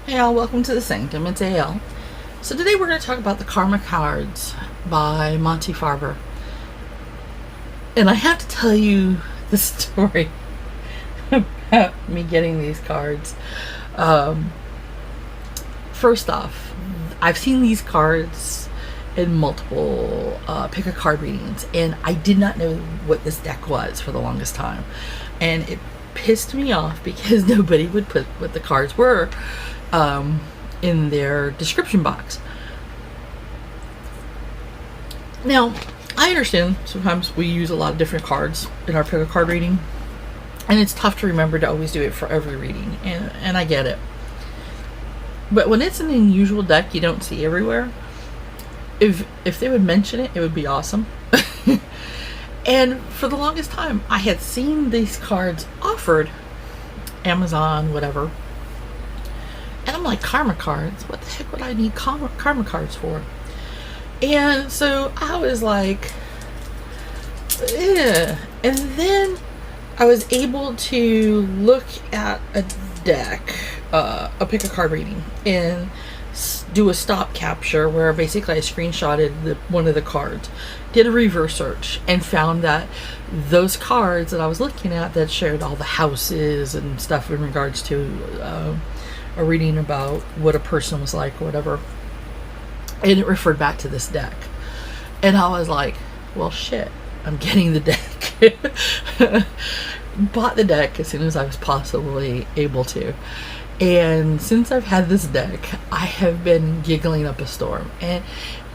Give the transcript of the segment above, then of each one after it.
Hey all, welcome to the Sanctum. It's AL. So today we're going to talk about the Karma cards by Monte Farber. And I have to tell you the story about me getting these cards. First off, I've seen these cards in multiple pick a card readings, and I did not know what this deck was for the longest time. And it pissed me off because nobody would put what the cards were in their description box. Now, I understand sometimes we use a lot of different cards in our pick a card reading, and it's tough to remember to always do it for every reading, and I get it. But when it's an unusual deck you don't see everywhere, if they would mention it, it would be awesome. And for the longest time, I had seen these cards offered, Amazon, whatever. And I'm like, karma cards? What the heck would I need karma cards for? And so I was like, eh. And then I was able to look at a deck, a pick a card reading, and do a stop capture where basically I screenshotted one of the cards, did a reverse search, and found that those cards that I was looking at that showed all the houses and stuff in regards to a reading about what a person was like or whatever, and it referred back to this deck. And I was like, well shit, I'm getting the deck. Bought the deck as soon as I was possibly able to, and since I've had this deck, I have been giggling up a storm. And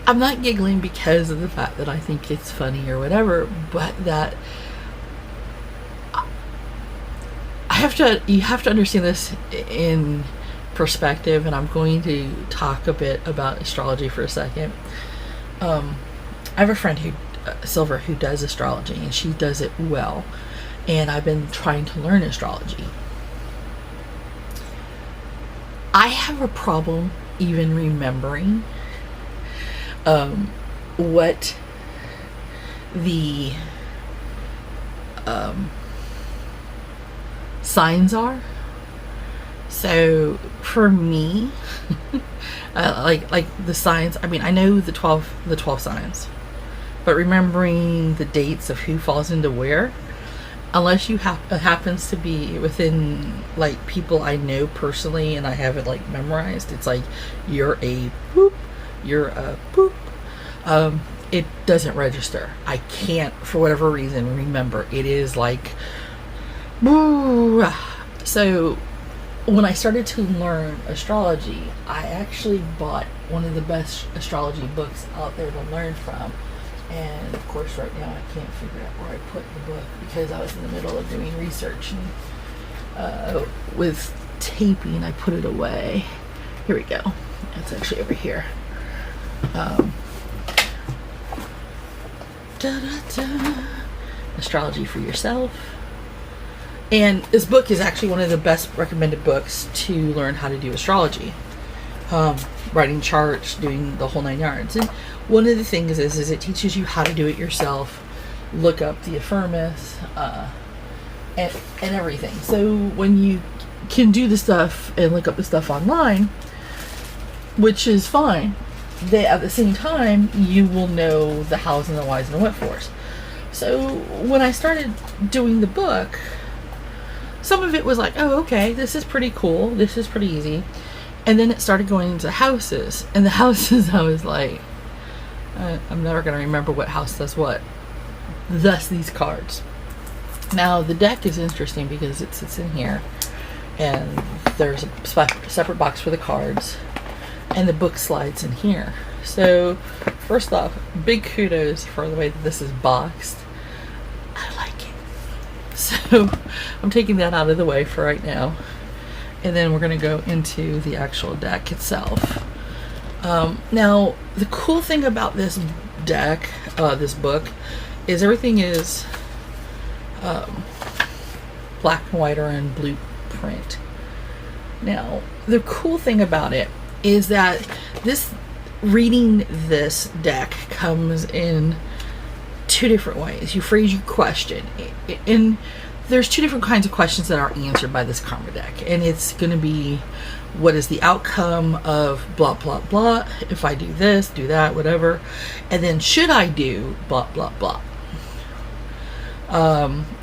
I'm not giggling because of the fact that I think it's funny or whatever, but that you have to understand this in perspective. And I'm going to talk a bit about astrology for a second. I have a friend Silver, who does astrology, and she does it well, and I've been trying to learn astrology. I have a problem even remembering what the signs are. So for me, like the signs, I mean, I know the 12 signs, but remembering the dates of who falls into where, unless it happens to be within like people I know personally and I have it like memorized, it's like you're a boop, you're a boop. It doesn't register. I can't, for whatever reason, remember. It is like, boo. So when I started to learn astrology, I actually bought one of the best astrology books out there to learn from. And of course right now I can't figure out where I put the book because I was in the middle of doing research, and with taping I put it away. Here we go. It's actually over here. Astrology for Yourself. And this book is actually one of the best recommended books to learn how to do astrology. Writing charts, doing the whole 9 yards. And one of the things is it teaches you how to do it yourself, look up the affirmous, and everything. So when you can do the stuff and look up the stuff online, which is fine, at the same time you will know the hows and the whys and the what fors. So when I started doing the book, some of it was like, oh okay, this is pretty cool, this is pretty easy. And then it started going into houses, and the houses I was like, I'm never going to remember what house does what. Thus these cards. Now the deck is interesting because it sits in here, and there's a separate box for the cards, and the book slides in here. So first off, big kudos for the way that this is boxed. I like it. So I'm taking that out of the way for right now, and then we're going to go into the actual deck itself. Now the cool thing about this deck, this book, is everything is black and white or in blueprint. Now the cool thing about it is that reading this deck comes in two different ways. You phrase your question in there's two different kinds of questions that are answered by this karma deck, and it's going to be, what is the outcome of blah blah blah if I do this, do that, whatever, and then should I do blah blah blah.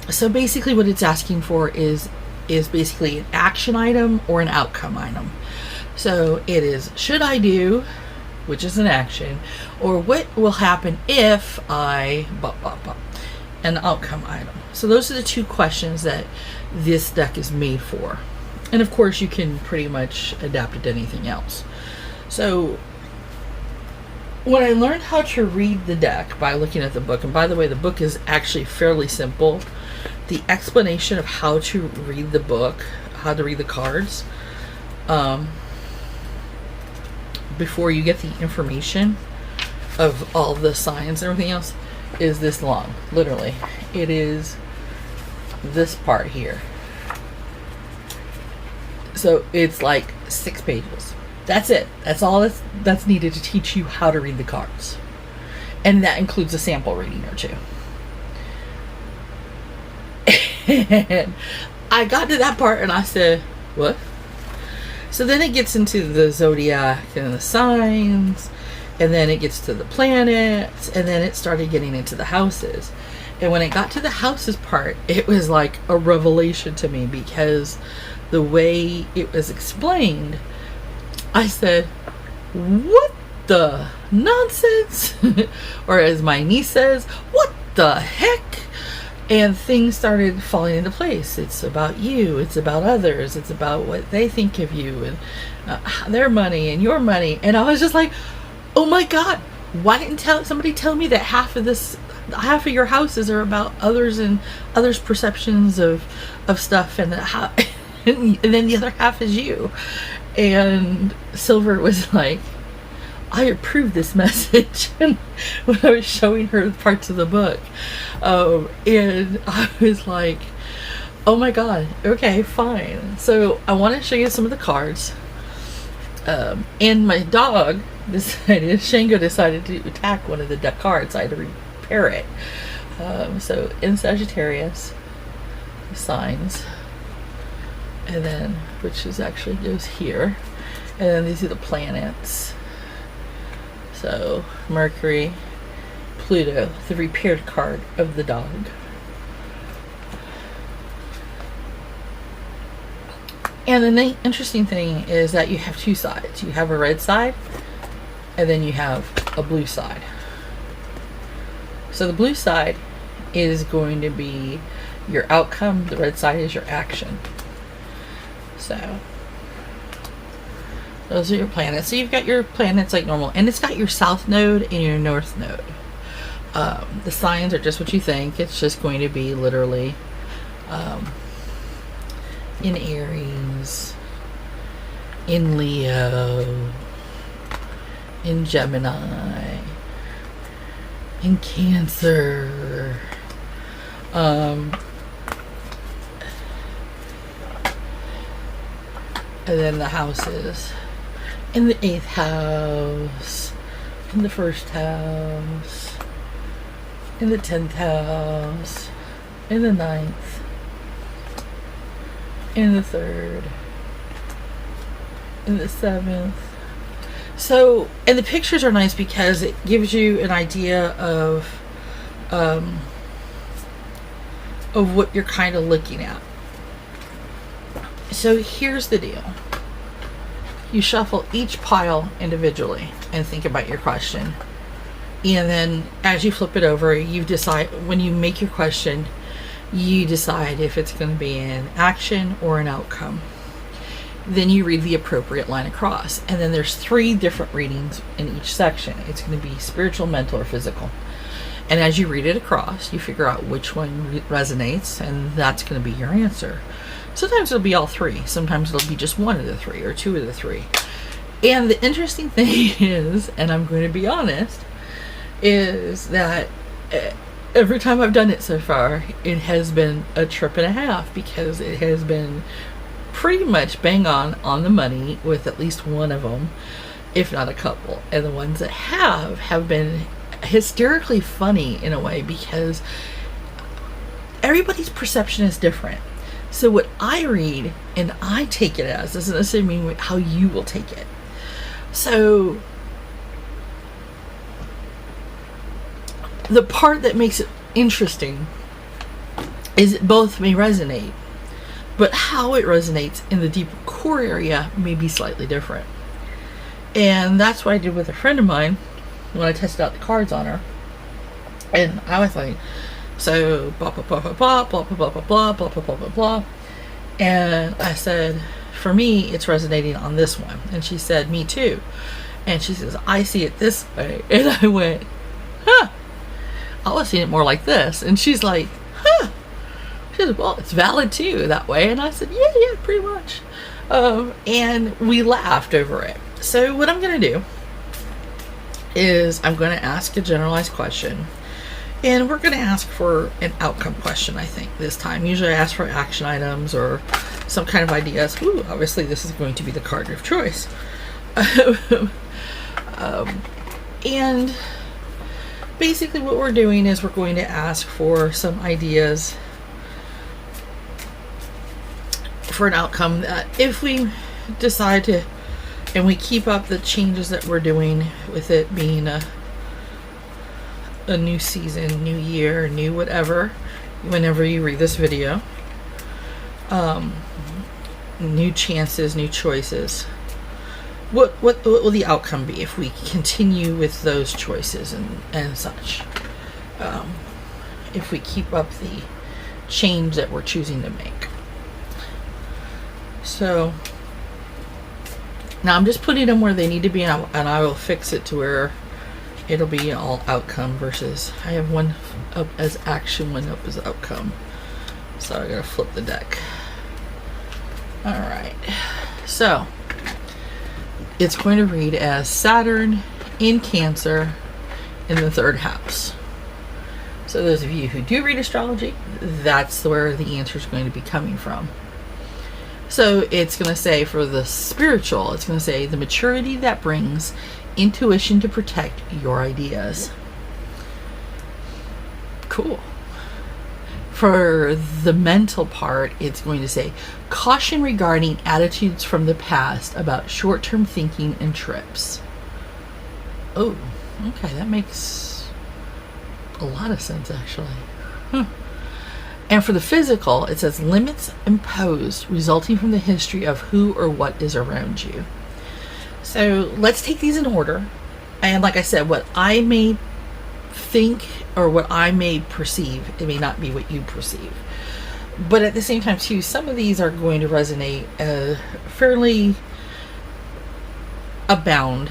So basically what it's asking for is basically an action item or an outcome item. So it is, should I do, which is an action, or what will happen if I blah blah blah, an outcome item. So those are the two questions that this deck is made for. And of course you can pretty much adapt it to anything else. So when I learned how to read the deck by looking at the book, and by the way, the book is actually fairly simple. The explanation of how to read the book, how to read the cards, before you get the information of all the signs and everything else, is this long. Literally, it is this part here. So it's like 6 pages. That's it. That's all that's needed to teach you how to read the cards. And that includes a sample reading or two. And I got to that part and I said, what? So then it gets into the zodiac and the signs, and then it gets to the planets, and then it started getting into the houses. And when it got to the houses part, it was like a revelation to me, because the way it was explained, I said, what the nonsense? Or as my niece says, what the heck? And things started falling into place. It's about you, it's about others, it's about what they think of you, and their money and your money. And I was just like, oh my God, why didn't somebody tell me that half of your houses are about others and others' perceptions of stuff, and and then the other half is you. And Silver was like, I approve this message. And when I was showing her parts of the book, and I was like, oh my God, okay, fine. So I want to show you some of the cards. And my dog Shango decided to attack one of the deck cards. I had to repair it. So in Sagittarius Signs, and then, which is actually goes here, and then these are the planets. So Mercury, Pluto, the repaired card of the dog. And the interesting thing is that you have two sides. You have a red side, and then you have a blue side. So the blue side is going to be your outcome. The red side is your action. So those are your planets. So you've got your planets like normal, and it's got your south node and your north node. The signs are just what you think. It's just going to be literally in Aries, in Leo, in Gemini, in Cancer, and then the houses in the 8th house, in the 1st house, in the 10th house, in the 9th, in the 3rd, in the 7th. So, and the pictures are nice because it gives you an idea of what you're kind of looking at. So here's the deal. You shuffle each pile individually and think about your question. And then as you flip it over, you decide, when you make your question, you decide if it's going to be an action or an outcome. Then you read the appropriate line across. And then there's 3 different readings in each section. It's going to be spiritual, mental, or physical. And as you read it across, you figure out which one resonates, and that's going to be your answer. Sometimes it'll be all 3. Sometimes it'll be just 1 of the 3 or 2 of the 3. And the interesting thing is, and I'm going to be honest, is that every time I've done it so far, it has been a trip and a half, because it has been pretty much bang on the money with at least one of them, if not a couple. And the ones that have been hysterically funny in a way, because everybody's perception is different. So what I read and I take it as doesn't necessarily mean how you will take it. So the part that makes it interesting is it both may resonate, but how it resonates in the deeper core area may be slightly different. And that's what I did with a friend of mine when I tested out the cards on her. And I was like, so blah blah blah blah blah blah blah blah blah blah blah blah blah blah. And I said, for me, it's resonating on this one. And she said, me too. And she says, I see it this way. And I went, huh, I was seeing it more like this. And she's like, huh. She said, well, it's valid too that way. And I said, yeah, pretty much. And we laughed over it. So what I'm going to do is I'm going to ask a generalized question. And we're going to ask for an outcome question, I think, this time. Usually I ask for action items or some kind of ideas. Ooh, obviously this is going to be the card of choice. And basically what we're doing is we're going to ask for some ideas for an outcome that if we decide to, and we keep up the changes that we're doing with it being a new season, new year, new whatever, whenever you read this video, new chances, new choices. What will the outcome be if we continue with those choices and such? If we keep up the change that we're choosing to make. So now I'm just putting them where they need to be, and I will fix it to where it'll be all outcome versus I have one up as action, one up as outcome. So I gotta flip the deck. Alright. So it's going to read as Saturn in Cancer in the 3rd house. So those of you who do read astrology, that's where the answer is going to be coming from. So it's going to say for the spiritual, it's going to say the maturity that brings intuition to protect your ideas. Cool. For the mental part, it's going to say caution regarding attitudes from the past about short-term thinking and trips. Oh, okay, that makes a lot of sense actually. And for the physical, it says limits imposed resulting from the history of who or what is around you. So let's take these in order. And like I said, what I may think or what I may perceive, it may not be what you perceive. But at the same time too, some of these are going to resonate fairly abound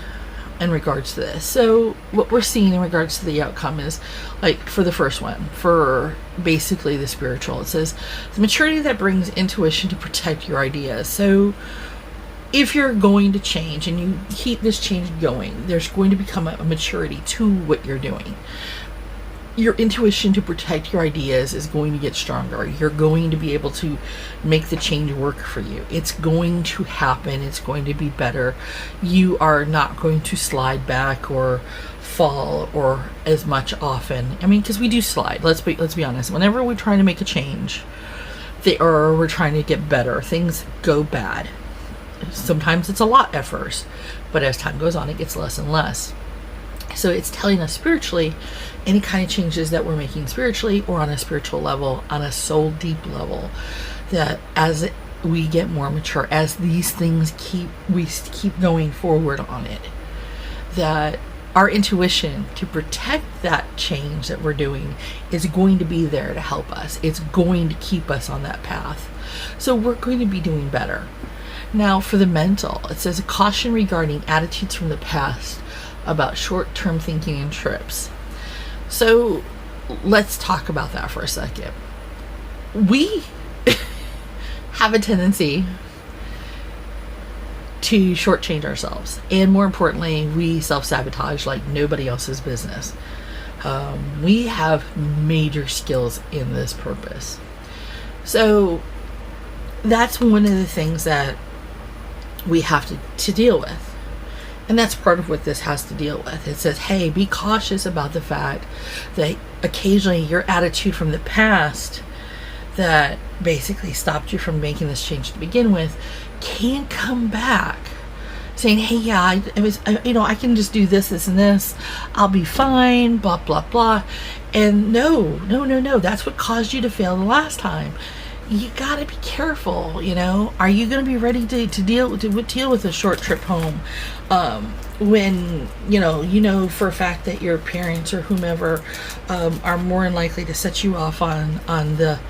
in regards to this. So what we're seeing in regards to the outcome is, like for the first one, for basically the spiritual, it says the maturity that brings intuition to protect your ideas. So if you're going to change and you keep this change going, there's going to become a maturity to what you're doing. Your intuition to protect your ideas is going to get stronger. You're going to be able to make the change work for you. It's going to happen. It's going to be better. You are not going to slide back or fall or as much often. I mean, because we do slide. Let's be honest. Whenever we're trying to make a change, or we're trying to get better, things go bad. Sometimes it's a lot at first, but as time goes on, it gets less and less. So it's telling us spiritually, any kind of changes that we're making spiritually or on a spiritual level, on a soul deep level, that as we get more mature, as these things we keep going forward on it, that our intuition to protect that change that we're doing is going to be there to help us. It's going to keep us on that path. So we're going to be doing better. Now for the mental, it says a caution regarding attitudes from the past about short-term thinking and trips. So let's talk about that for a second. We have a tendency to shortchange ourselves, and more importantly, we self-sabotage like nobody else's business. We have major skills in this purpose. So that's one of the things that we have to deal with. And that's part of what this has to deal with. It says, hey, be cautious about the fact that occasionally your attitude from the past that basically stopped you from making this change to begin with can come back saying, hey, yeah, I can just do this, this, and this. I'll be fine, blah, blah, blah. And no, that's what caused you to fail the last time. You got to be careful, Are you going to be ready to deal with a short trip home when, for a fact that your parents or whomever are more than likely to set you off on the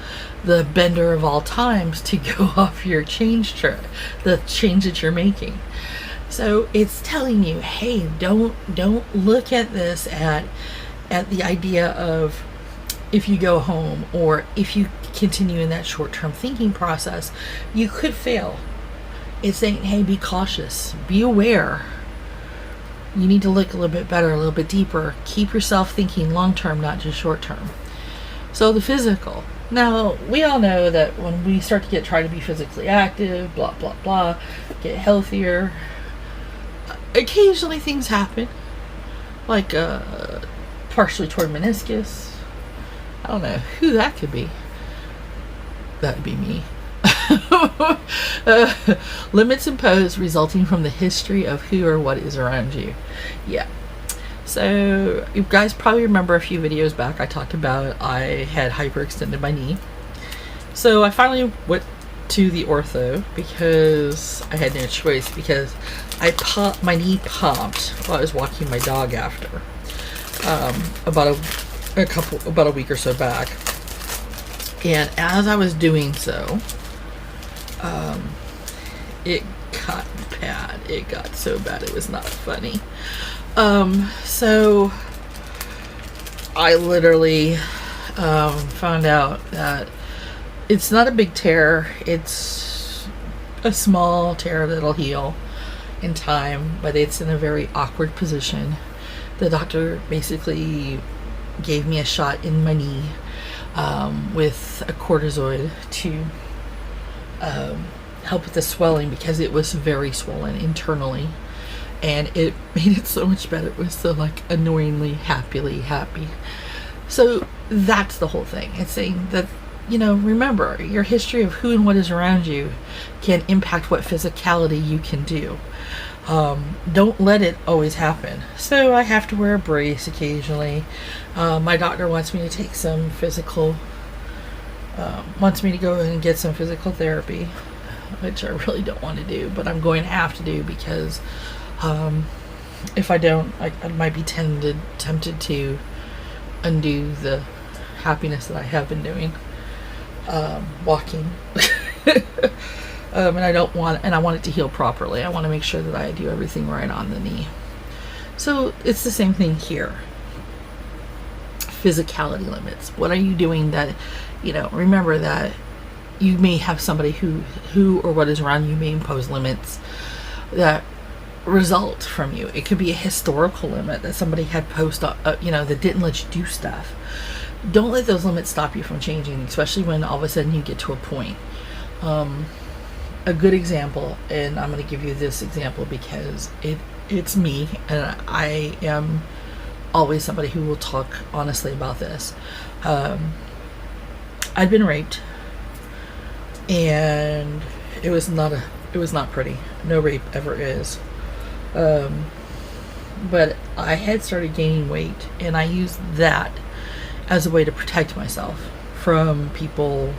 bender of all times to go off your change trip, the change that you're making. So it's telling you, hey, don't look at this at the idea of if you go home or if you continue in that short-term thinking process, you could fail. It's saying, hey, be cautious, be aware. You need to look a little bit better, a little bit deeper. Keep yourself thinking long-term, not just short-term. So the physical. Now, we all know that when we start to try to be physically active, blah, blah, blah, get healthier, occasionally things happen, like partially torn meniscus. I don't know who that could be. That would be me. Limits imposed resulting from the history of who or what is around you. Yeah. So you guys probably remember a few videos back I talked about I had hyperextended my knee. So I finally went to the ortho because I had no choice, because my knee popped while I was walking my dog after about a week or so back. And as I was doing so, it got bad. It got so bad it was not funny. So I literally found out that it's not a big tear. It's a small tear that'll heal in time, but it's in a very awkward position. The doctor basically gave me a shot in my knee with a cortisone to help with the swelling, because it was very swollen internally, and it made it so much better. It was so annoyingly happy. So that's the whole thing. It's saying that, remember, your history of who and what is around you can impact what physicality you can do. Don't let it always happen. So I have to wear a brace occasionally. My doctor wants me to take some wants me to go and get some physical therapy, which I really don't want to do, but I'm going to have to do, because if I don't, I might be tempted to undo the happiness that I have been doing, walking. And I want it to heal properly. I want to make sure that I do everything right on the knee. So it's the same thing here. Physicality limits. What are you doing that, remember that you may have somebody who or what is around you may impose limits that result from you. It could be a historical limit that somebody had that didn't let you do stuff. Don't let those limits stop you from changing, especially when all of a sudden you get to a point. A good example, and I'm going to give you this example because it's me, and I am always somebody who will talk honestly about this. I'd been raped, and it was not pretty. No rape ever is. But I had started gaining weight, and I used that as a way to protect myself from people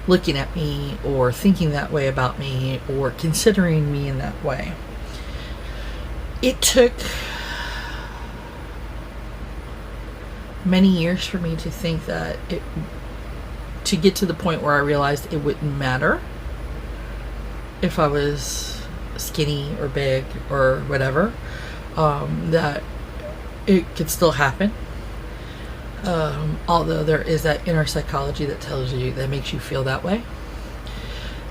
looking at me or thinking that way about me or considering me in that way. It took many years for me to think that to get to the point where I realized it wouldn't matter if I was skinny or big or whatever, that it could still happen. Although there is that inner psychology that makes you feel that way.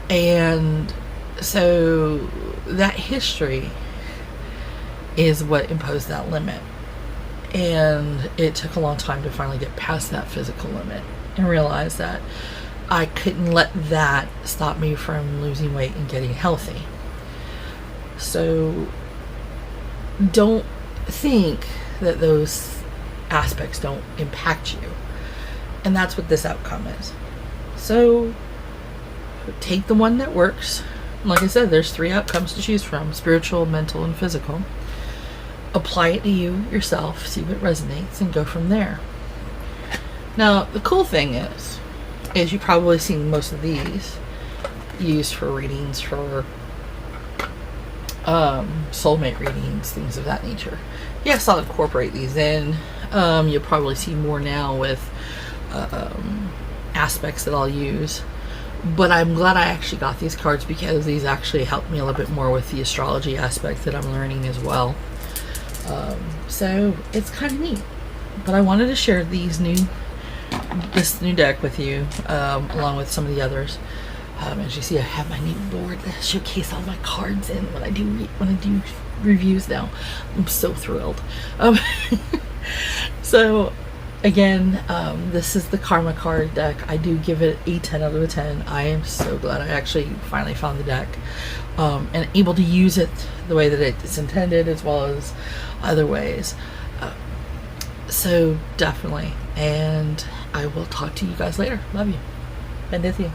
And so that history is what imposed that limit. And it took a long time to finally get past that physical limit and realize that I couldn't let that stop me from losing weight and getting healthy. So don't think that those aspects don't impact you. And that's what this outcome is. So take the one that works. Like I said, there's 3 outcomes to choose from: spiritual, mental, and physical. Apply it to you yourself, see what resonates, and go from there. Now, the cool thing is you've probably seen most of these used for readings for soulmate readings, things of that nature. Yes, I'll incorporate these in. You'll probably see more now with aspects that I'll use. But I'm glad I actually got these cards, because these actually helped me a little bit more with the astrology aspect that I'm learning as well. So it's kind of neat. But I wanted to share this new deck with you, along with some of the others. As you see, I have my new board to showcase all my cards in when I do reviews now. I'm so thrilled. So again, this is the Karma card deck. I do give it a 10 out of 10. I am so glad I actually finally found the deck, and able to use it the way that it's intended, as well as other ways. So definitely. And I will talk to you guys later. Love you. Bendith you.